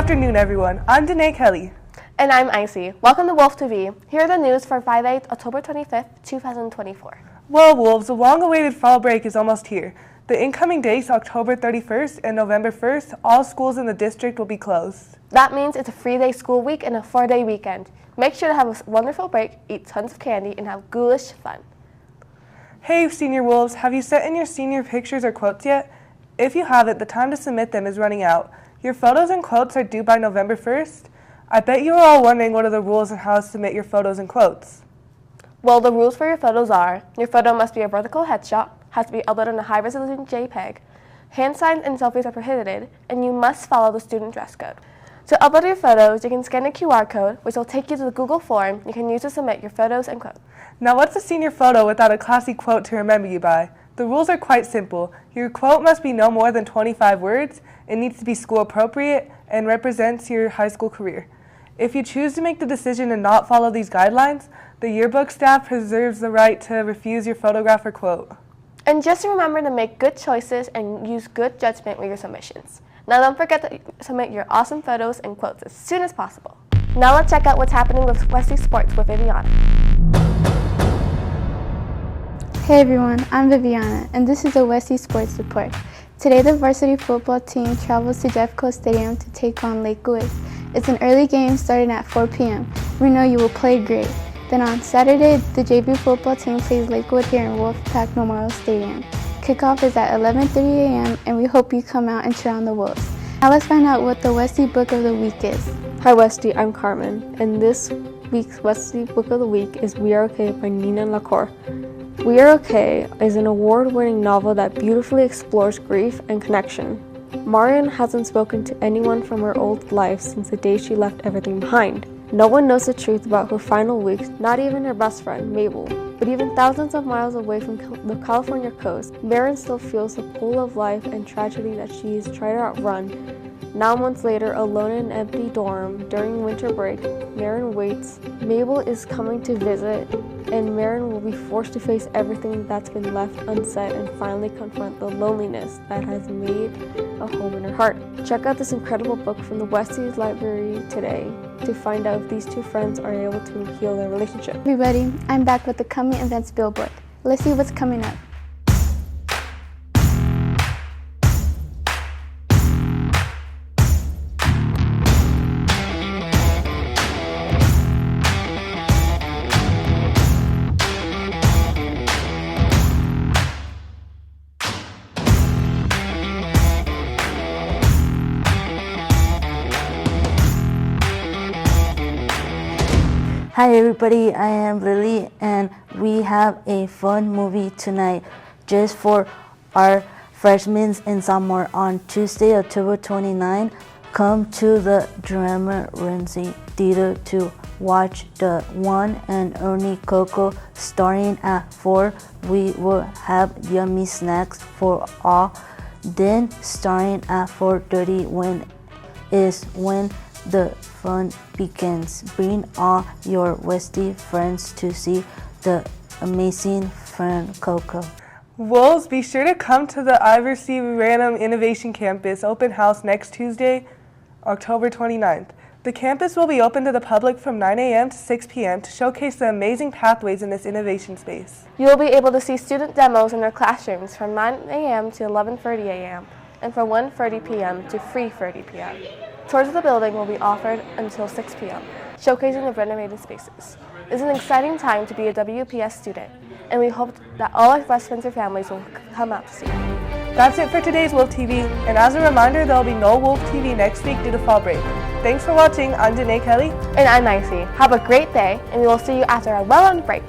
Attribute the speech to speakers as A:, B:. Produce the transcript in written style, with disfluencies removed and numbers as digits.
A: afternoon, everyone. I'm Danae Kelly.
B: And I'm Icy. Welcome to Wolf TV. Here are the news for Friday, October 25th, 2024.
A: Well, Wolves, the long-awaited fall break is almost here. The incoming dates, October 31st and November 1st, all schools in the district will be closed.
B: That means it's a 3-day school week and a 4-day weekend. Make sure to have a wonderful break, eat tons of candy, and have ghoulish fun.
A: Hey, Senior Wolves, have you sent in your senior pictures or quotes yet? If you haven't, the time to submit them is running out. Your photos and quotes are due by November 1st. I bet you are all wondering what are the rules and how to submit your photos and quotes.
B: Well, the rules for your photos are, your photo must be a vertical headshot, has to be uploaded on a high-resolution JPEG, hand signs and selfies are prohibited, and you must follow the student dress code. To upload your photos, you can scan the QR code, which will take you to the Google form you can use to submit your photos and quotes.
A: Now, what's a senior photo without a classy quote to remember you by? The rules are quite simple. Your quote must be no more than 25 words, it needs to be school appropriate, and represents your high school career. If you choose to make the decision and not follow these guidelines, the yearbook staff preserves the right to refuse your photograph or quote.
B: And just remember to make good choices and use good judgment with your submissions. Now don't forget to submit your awesome photos and quotes as soon as possible. Now let's check out what's happening with Westy Sports with Viviana.
C: Hey everyone, I'm Viviana, and this is the Westy Sports Report. Today the varsity football team travels to Jeffco Stadium to take on Lakewood. It's an early game starting at 4 p.m. We know you will play great. Then on Saturday, the JV football team plays Lakewood here in Wolfpack Memorial Stadium. Kickoff is at 11:30 a.m. and we hope you come out and cheer on the Wolves. Now let's find out what the Westy Book of the Week is.
D: Hi Westy, I'm Carmen, and this week's Westy Book of the Week is We Are Okay by Nina Lacour. We Are Okay is an award-winning novel that beautifully explores grief and connection. Marian hasn't spoken to anyone from her old life since the day she left everything behind. No one knows the truth about her final weeks, not even her best friend, Mabel. But even thousands of miles away from the California coast, Marian still feels the pull of life and tragedy that she's tried to outrun. Now months later, alone in an empty dorm during winter break, Marian waits. Mabel is coming to visit, and Marian will be forced to face everything that's been left unsaid and finally confront the loneliness that has made a home in her heart. Check out this incredible book from the Westy's library today to find out if these two friends are able to heal their relationship.
C: Everybody, I'm back with the coming events billboard. Let's see what's coming up.
E: Hi everybody, I am Lily and we have a fun movie tonight just for our freshmen and sophomore on Tuesday, October 29. Come to the Drama Renzi Theater to watch the one and only Coco starting at 4. We will have yummy snacks for all. Then starting at 4:30 when the fun begins. Bring all your Westy friends to see the amazing friend Coco.
A: Wolves, be sure to come to the Iver Ranum Innovation Campus open house next Tuesday, October 29th. The campus will be open to the public from 9 a.m. to 6 p.m. to showcase the amazing pathways in this innovation space.
B: You will be able to see student demos in their classrooms from 9 a.m. to 11:30 a.m. and from 1:30 p.m. to 3:30 p.m. Tours of the building will be offered until 6 p.m., showcasing the renovated spaces. It's an exciting time to be a WPS student, and we hope that all our freshmen and families will come out to see it.
A: That's it for today's Wolf TV, and as a reminder, there will be no Wolf TV next week due to fall break. Thanks for watching. I'm Danae Kelly.
B: And I'm Nicey. Have a great day, and we will see you after a well-earned break.